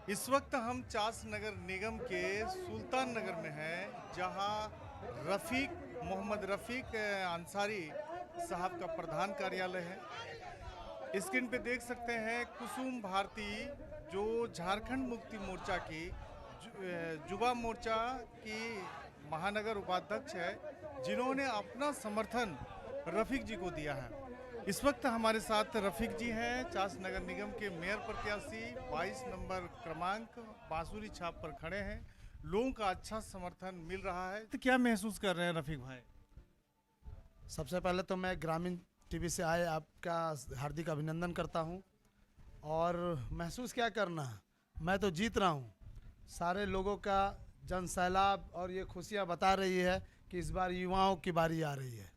इस वक्त हम चास नगर निगम के सुल्तान नगर में हैं, जहां मोहम्मद रफ़ीक अंसारी साहब का प्रधान कार्यालय है। स्क्रीन पे देख सकते हैं कुसुम भारती, जो झारखंड मुक्ति मोर्चा की युवा मोर्चा की महानगर उपाध्यक्ष है, जिन्होंने अपना समर्थन रफ़ीक जी को दिया है। इस वक्त हमारे साथ रफ़ीक जी हैं, चास नगर निगम के मेयर प्रत्याशी, 22 नंबर क्रमांक बांसुरी छाप पर खड़े हैं। लोगों का अच्छा समर्थन मिल रहा है, तो क्या महसूस कर रहे हैं रफ़ीक भाई? सबसे पहले तो मैं ग्रामीण टीवी से आए आपका हार्दिक अभिनंदन करता हूं। और महसूस क्या करना है, मैं तो जीत रहा हूं। सारे लोगों का जन सैलाब और ये खुशियां बता रही है कि इस बार युवाओं की बारी आ रही है।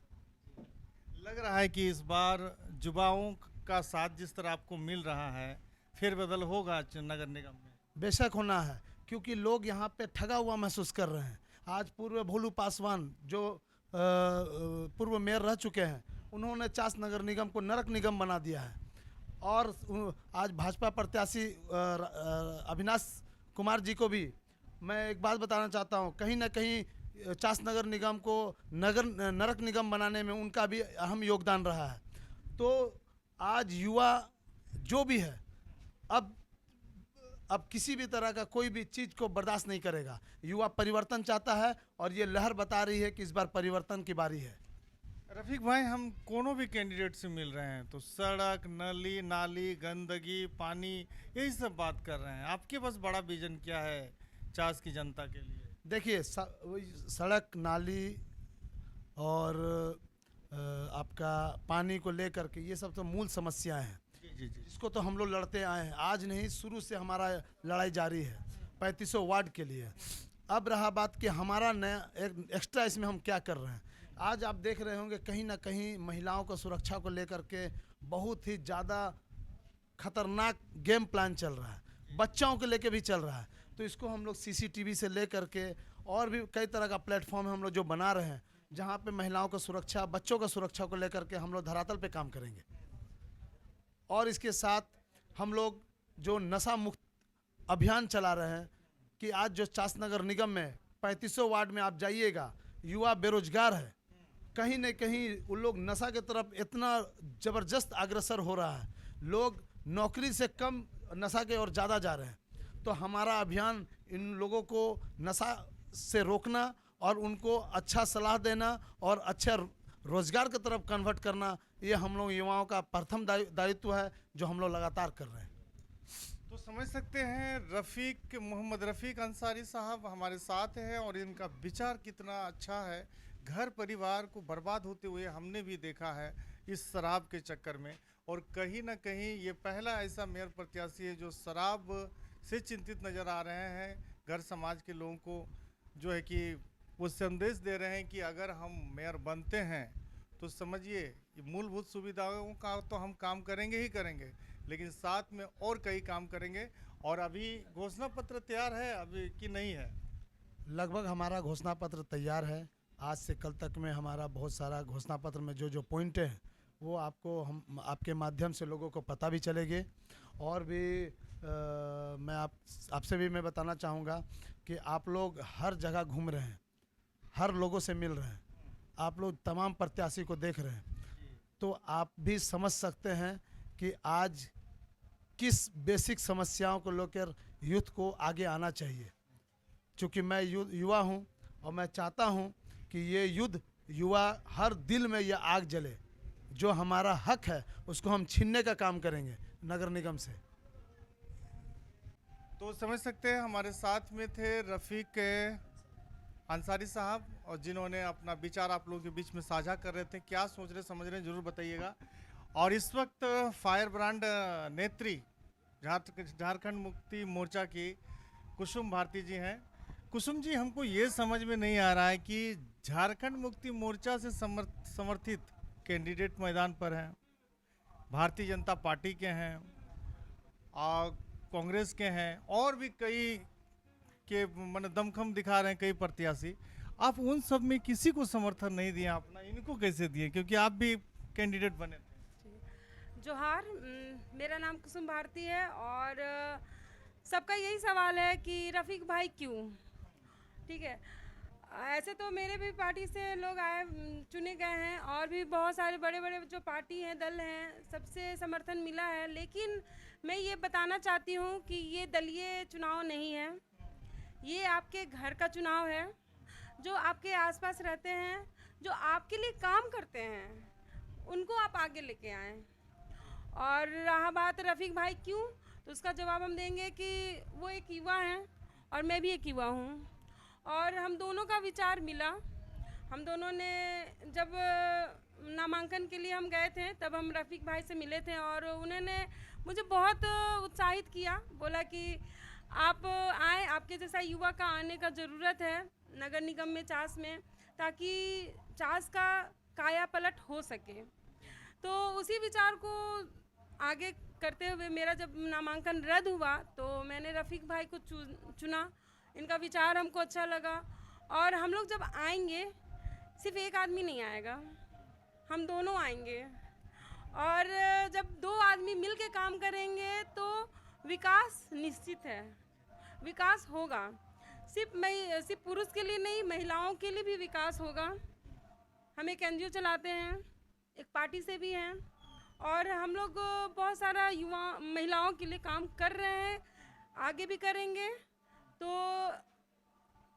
लग रहा है कि इस बार युवाओं का साथ जिस तरह आपको मिल रहा है, फेरबदल होगा नगर निगम में। बेशक होना है, क्योंकि लोग यहाँ पे ठगा हुआ महसूस कर रहे हैं। आज पूर्व भोलू पासवान जो पूर्व मेयर रह चुके हैं, उन्होंने चास नगर निगम को नरक निगम बना दिया है। और आज भाजपा प्रत्याशी अविनाश कुमार जी को भी मैं एक बात बताना चाहता हूँ, कहीं ना कहीं चास नगर निगम को नरक निगम बनाने में उनका भी अहम योगदान रहा है। तो आज युवा जो भी है, अब अब किसी भी तरह का कोई भी चीज़ को बर्दाश्त नहीं करेगा। युवा परिवर्तन चाहता है और ये लहर बता रही है कि इस बार परिवर्तन की बारी है। रफीक भाई, हम कोनो भी कैंडिडेट से मिल रहे हैं तो सड़क, नली, नाली, गंदगी, पानी, यही सब बात कर रहे हैं। आपके पास बड़ा विजन क्या है चास की जनता के लिए? देखिए, सड़क, नाली और आपका पानी को लेकर के ये सब तो मूल समस्याएं हैं। जी जी जी। इसको तो हम लोग लड़ते आए हैं, आज नहीं, शुरू से हमारा लड़ाई जारी है 3500 वार्ड के लिए। अब रहा बात कि हमारा नया एक एक्स्ट्रा इसमें हम क्या कर रहे हैं। आज आप देख रहे होंगे कहीं ना कहीं महिलाओं को सुरक्षा को लेकर के बहुत ही ज़्यादा खतरनाक गेम प्लान चल रहा है, बच्चों को लेके भी चल रहा है। तो इसको हम लोग सीसीटीवी से लेकर के और भी कई तरह का प्लेटफॉर्म हम लोग जो बना रहे हैं, जहाँ पे महिलाओं को सुरक्षा, बच्चों का सुरक्षा को लेकर के हम लोग धरातल पे काम करेंगे। और इसके साथ हम लोग जो नशा मुक्त अभियान चला रहे हैं कि आज जो चास नगर निगम में 3500 वार्ड में आप जाइएगा, युवा बेरोजगार है, कहीं न कहीं उन लोग नशा की तरफ इतना ज़बरदस्त अग्रसर हो रहा है, लोग नौकरी से कम नशा के और ज़्यादा जा रहे हैं। तो हमारा अभियान इन लोगों को नशा से रोकना और उनको अच्छा सलाह देना और अच्छा रोजगार की तरफ कन्वर्ट करना, ये हम लोग युवाओं का प्रथम दायित्व है जो हम लोग लगातार कर रहे हैं। तो समझ सकते हैं मोहम्मद रफ़ीक अंसारी साहब हमारे साथ हैं और इनका विचार कितना अच्छा है। घर परिवार को बर्बाद होते हुए हमने भी देखा है इस शराब के चक्कर में, और कहीं ना कहीं ये पहला ऐसा मेयर प्रत्याशी है जो शराब से चिंतित नज़र आ रहे हैं। घर समाज के लोगों को जो है कि वो संदेश दे रहे हैं कि अगर हम मेयर बनते हैं तो समझिए मूलभूत सुविधाओं का तो हम काम करेंगे ही करेंगे, लेकिन साथ में और कई काम करेंगे। और अभी घोषणा पत्र तैयार है अभी कि नहीं है? लगभग हमारा घोषणा पत्र तैयार है। आज से कल तक में हमारा बहुत सारा घोषणा पत्र में जो जो पॉइंट हैं वो आपको हम आपके माध्यम से लोगों को पता भी चलेंगे। और भी मैं आपसे भी मैं बताना चाहूँगा कि आप लोग हर जगह घूम रहे हैं, हर लोगों से मिल रहे हैं, आप लोग तमाम प्रत्याशी को देख रहे हैं, तो आप भी समझ सकते हैं कि आज किस बेसिक समस्याओं को लेकर यूथ को आगे आना चाहिए। चूँकि मैं युवा हूँ और मैं चाहता हूँ कि ये युद्ध युवा हर दिल में यह आग जले, जो हमारा हक है उसको हम छीनने का काम करेंगे नगर निगम से। तो समझ सकते हैं हमारे साथ में थे रफ़ीक अंसारी साहब, और जिन्होंने अपना विचार आप लोगों के बीच में साझा कर रहे थे। क्या सोच रहे समझ रहे हैं ज़रूर बताइएगा। और इस वक्त फायर ब्रांड नेत्री झारखंड मुक्ति मोर्चा की कुसुम भारती जी हैं। कुसुम जी, हमको ये समझ में नहीं आ रहा है कि झारखंड मुक्ति मोर्चा से समर्थित कैंडिडेट मैदान पर हैं, भारतीय जनता पार्टी के हैं और कांग्रेस के हैं, और भी कई के मन दमखम दिखा रहे हैं कई प्रत्याशी। आप उन सब में किसी को समर्थन नहीं दिया अपना, इनको कैसे दिए, क्योंकि आप भी कैंडिडेट बने थे? जोहार, मेरा नाम कुसुम भारती है और सबका यही सवाल है कि रफ़ीक भाई क्यों? ठीक है, ऐसे तो मेरे भी पार्टी से लोग आए, चुने गए हैं, और भी बहुत सारे बड़े बड़े जो पार्टी हैं, दल हैं, सबसे समर्थन मिला है। लेकिन मैं ये बताना चाहती हूँ कि ये दलीय चुनाव नहीं है, ये आपके घर का चुनाव है। जो आपके आसपास रहते हैं, जो आपके लिए काम करते हैं, उनको आप आगे लेके आएँ। और रहा बात रफ़ीक भाई क्यों, तो उसका जवाब हम देंगे कि वो एक युवा हैं और मैं भी एक युवा हूँ, और हम दोनों का विचार मिला। हम दोनों ने जब नामांकन के लिए हम गए थे, तब हम रफ़ीक भाई से मिले थे, और उन्होंने मुझे बहुत उत्साहित किया, बोला कि आप आए, आपके जैसा युवा का आने का ज़रूरत है नगर निगम में, चास में, ताकि चास का काया पलट हो सके। तो उसी विचार को आगे करते हुए मेरा जब नामांकन रद्द हुआ, तो मैंने रफ़ीक भाई को चुना। इनका विचार हमको अच्छा लगा, और हम लोग जब आएंगे, सिर्फ एक आदमी नहीं आएगा, हम दोनों आएंगे, और जब दो आदमी मिल के काम करेंगे तो विकास निश्चित है, विकास होगा। सिर्फ पुरुष के लिए नहीं, महिलाओं के लिए भी विकास होगा। हम एक NGO चलाते हैं, एक पार्टी से भी हैं, और हम लोग बहुत सारा युवा महिलाओं के लिए काम कर रहे हैं, आगे भी करेंगे। तो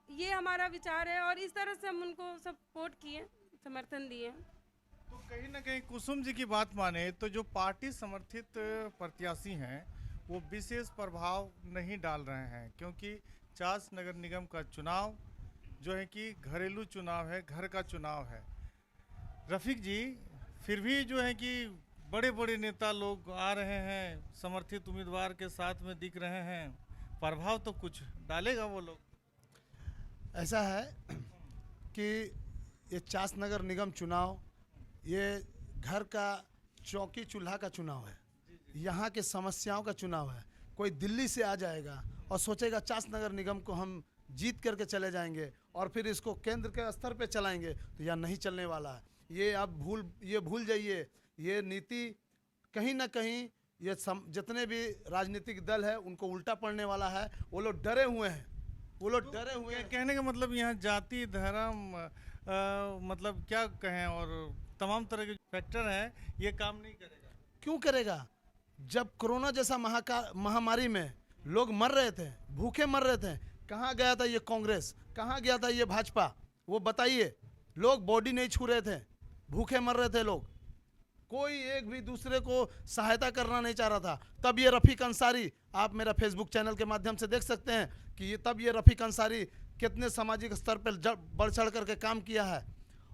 ये हमारा विचार है, और इस तरह से हम उनको सपोर्ट किए, समर्थन दिए। तो कहीं ना कहीं कुसुम जी की बात माने तो जो पार्टी समर्थित प्रत्याशी हैं वो विशेष प्रभाव नहीं डाल रहे हैं, क्योंकि चास नगर निगम का चुनाव जो है कि घरेलू चुनाव है, घर का चुनाव है। रफ़ीक जी, फिर भी जो है कि बड़े बड़े नेता लोग आ रहे हैं, समर्थित उम्मीदवार के साथ में दिख रहे हैं, प्रभाव तो कुछ डालेगा वो लोग। ऐसा है कि ये चास नगर निगम चुनाव ये घर का चौकी चूल्हा का चुनाव है, यहाँ के समस्याओं का चुनाव है। कोई दिल्ली से आ जाएगा और सोचेगा चास नगर निगम को हम जीत करके चले जाएंगे और फिर इसको केंद्र के स्तर पे चलाएंगे, तो यह नहीं चलने वाला है। ये आप भूल जाइए। ये नीति कहीं ना कहीं ये जितने भी राजनीतिक दल है उनको उल्टा पड़ने वाला है। वो लोग डरे हुए हैं, वो लोग डरे हुए हैं। कहने का मतलब यहाँ जाति धर्म मतलब क्या कहें, और तमाम तरह के फैक्टर हैं, ये काम नहीं करेगा। क्यों करेगा? जब कोरोना जैसा महामारी में लोग मर रहे थे, भूखे मर रहे थे, कहाँ गया था ये कांग्रेस, कहाँ गया था ये भाजपा? वो बताइए। लोग बॉडी नहीं छू रहे थे, भूखे मर रहे थे लोग, कोई एक भी दूसरे को सहायता करना नहीं चाह रहा था। तब ये रफ़ीक अंसारी, आप मेरा फेसबुक चैनल के माध्यम से देख सकते हैं कि तब ये रफ़ीक अंसारी कितने सामाजिक स्तर पर बढ़ चढ़ करके काम किया है।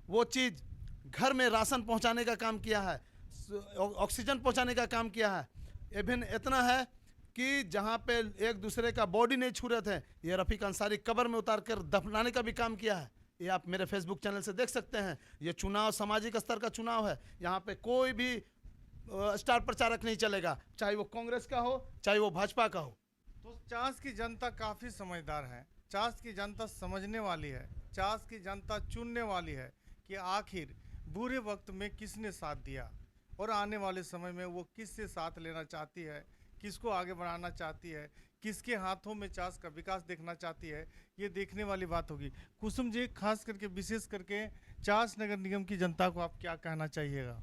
वो चीज़ घर में राशन पहुंचाने का काम किया है, ऑक्सीजन पहुंचाने का काम किया है। इवन इतना है कि जहां पे एक दूसरे का बॉडी नहीं छू रहे थे, ये रफ़ीक अंसारी कब्र में उतार कर दफनाने का भी काम किया है। ये आप मेरे फेसबुक चैनल से देख सकते हैं। ये चुनाव सामाजिक स्तर का चुनाव है, यहाँ पे कोई भी स्टार प्रचारक नहीं चलेगा, चाहे वो कांग्रेस का हो चाहे वो भाजपा का हो। तो चास की जनता काफ़ी समझदार है, चास की जनता समझने वाली है, चास की जनता चुनने वाली है कि आखिर बुरे वक्त में किसने साथ दिया और आने वाले समय में वो किससे साथ लेना चाहती है, किसको आगे बढ़ाना चाहती है, किसके हाथों में चास का विकास देखना चाहती है, ये देखने वाली बात होगी। कुसुम जी, खास करके विशेष करके चास नगर निगम की जनता को आप क्या कहना चाहिएगा?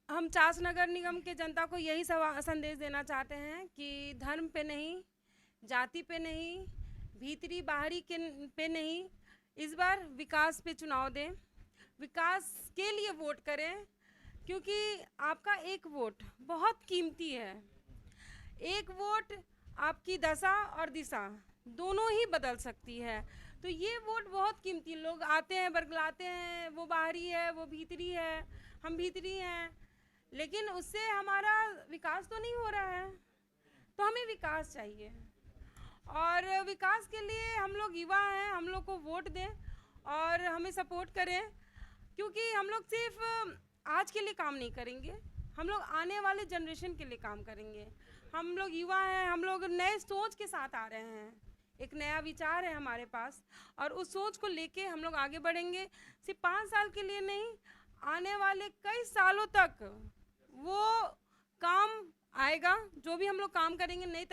हम चास नगर निगम के जनता को यही संदेश देना चाहते हैं कि धर्म पे नहीं, जाति पे नहीं, भीतरी बाहरी के पे नहीं, इस बार विकास पे चुनाव दें, विकास के लिए वोट करें, क्योंकि आपका एक वोट बहुत कीमती है। एक वोट आपकी दशा और दिशा दोनों ही बदल सकती है। तो ये वोट बहुत कीमती, लोग आते हैं बरगलाते हैं, वो बाहरी है, वो भीतरी है, हम भीतरी हैं, लेकिन उससे हमारा विकास तो नहीं हो रहा है। तो हमें विकास चाहिए, और विकास के लिए हम लोग युवा हैं, हम लोग को वोट दें और हमें सपोर्ट करें, क्योंकि हम लोग सिर्फ आज के लिए काम नहीं करेंगे, हम लोग आने वाले जनरेशन के लिए काम करेंगे। हम लोग युवा हैं, हम लोग नए सोच के साथ आ रहे हैं, एक नया विचार है हमारे पास, और उस सोच को लेके हम लोग आगे बढ़ेंगे। सिर्फ 5 साल के लिए नहीं, आने वाले कई सालों तक वो काम आएगा। जो भी हम लोग काम करेंगे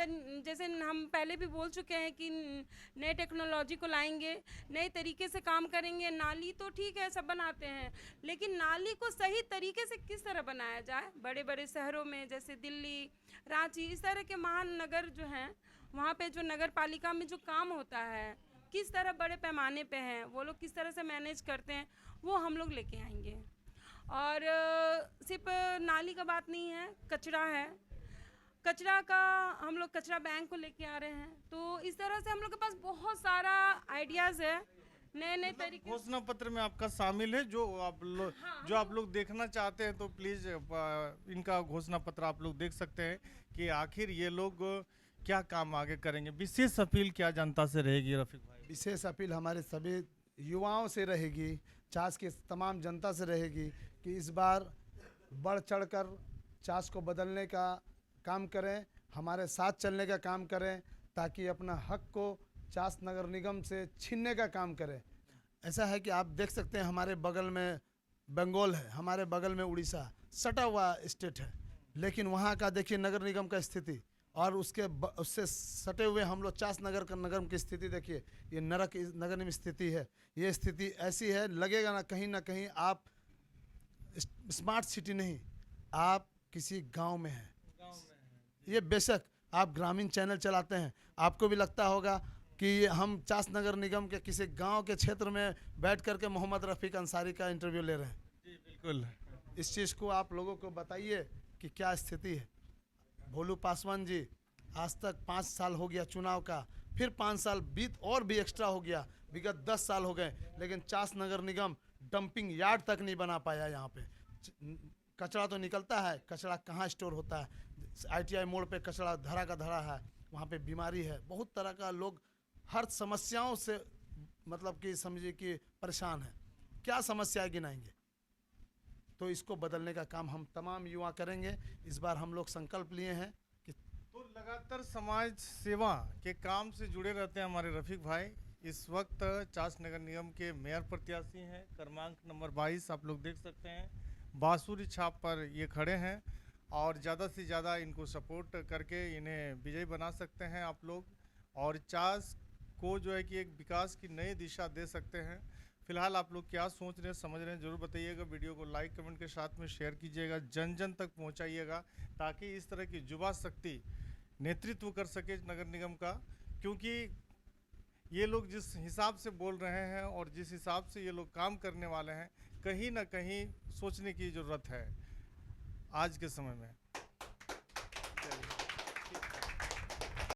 जैसे हम पहले भी बोल चुके हैं कि नए टेक्नोलॉजी को लाएंगे, नए तरीके से काम करेंगे। नाली तो ठीक है सब बनाते हैं, लेकिन नाली को सही तरीके से किस तरह बनाया जाए। बड़े बड़े शहरों में जैसे दिल्ली, रांची, इस तरह के महानगर जो हैं, वहाँ पे जो नगर पालिका में जो काम होता है, किस तरह बड़े पैमाने पे हैं, वो लोग किस तरह से मैनेज करते हैं, वो हम लोग लेके आएंगे। और सिर्फ नाली का बात नहीं है, कचरा है। कचरा का हम लोग कचरा बैंक को लेके आ रहे हैं। तो इस तरह से हम लोग के पास बहुत सारा आइडियाज़ है, नए नए तरीके। घोषणा पत्र में आपका शामिल है जो आप लोग देखना चाहते हैं, तो प्लीज इनका घोषणा पत्र आप लोग देख सकते हैं कि आखिर ये लोग क्या काम आगे करेंगे। विशेष अपील क्या जनता से रहेगी रफीक भाई? विशेष अपील हमारे सभी युवाओं से रहेगी, चास की तमाम जनता से रहेगी कि इस बार बढ़ चढ़कर चास को बदलने का काम करें, हमारे साथ चलने का काम करें, ताकि अपना हक को चास नगर निगम से छीनने का काम करें। ऐसा है कि आप देख सकते हैं हमारे बगल में बंगाल है, हमारे बगल में उड़ीसा, सटा हुआ स्टेट है, लेकिन वहाँ का देखिए नगर निगम का स्थिति, और उससे सटे हुए हम लोग चास नगर का नगर की स्थिति देखिए, ये नरक नगर निगम स्थिति है। ये स्थिति ऐसी है, लगेगा ना कहीं आप स्मार्ट सिटी नहीं, आप किसी गांव में हैं। ये बेशक आप ग्रामीण चैनल चलाते हैं, आपको भी लगता होगा कि हम चास नगर निगम के किसी गांव के क्षेत्र में बैठ करके मोहम्मद रफ़ीक अंसारी का इंटरव्यू ले रहे हैं। जी बिल्कुल। इस चीज़ को आप लोगों को बताइए कि क्या स्थिति है। भोलू पासवान जी, आज तक 5 साल हो गया चुनाव का, फिर 5 साल और भी एक्स्ट्रा हो गया, विगत 10 साल हो गए, लेकिन चास नगर निगम डंपिंग यार्ड तक नहीं बना पाया। यहाँ पे कचरा तो निकलता है, कचरा कहाँ स्टोर होता है? ITI मोड़ पे कचरा धरा का धरा है, वहाँ पे बीमारी है, बहुत तरह का लोग हर समस्याओं से मतलब कि समझिए कि परेशान है। क्या समस्याएं गिनाएंगे? तो इसको बदलने का काम हम तमाम युवा करेंगे। इस बार हम लोग संकल्प लिए हैं कि तो लगातार समाज सेवा के काम से जुड़े रहते हैं हमारे रफीक भाई। इस वक्त चास नगर निगम के मेयर प्रत्याशी हैं, क्रमांक नंबर 22 आप लोग देख सकते हैं, बांसुरी छाप पर ये खड़े हैं, और ज़्यादा से ज़्यादा इनको सपोर्ट करके इन्हें विजयी बना सकते हैं आप लोग, और चास को जो है कि एक विकास की नई दिशा दे सकते हैं। फिलहाल आप लोग क्या सोच रहे हैं, समझ रहे हैं, ज़रूर बताइएगा। वीडियो को लाइक कमेंट के साथ में शेयर कीजिएगा, जन जन तक पहुंचाइएगा, ताकि इस तरह की युवा शक्ति नेतृत्व कर सके नगर निगम का। क्योंकि ये लोग जिस हिसाब से बोल रहे हैं और जिस हिसाब से ये लोग काम करने वाले हैं, कहीं ना कहीं सोचने की ज़रूरत है आज के समय में।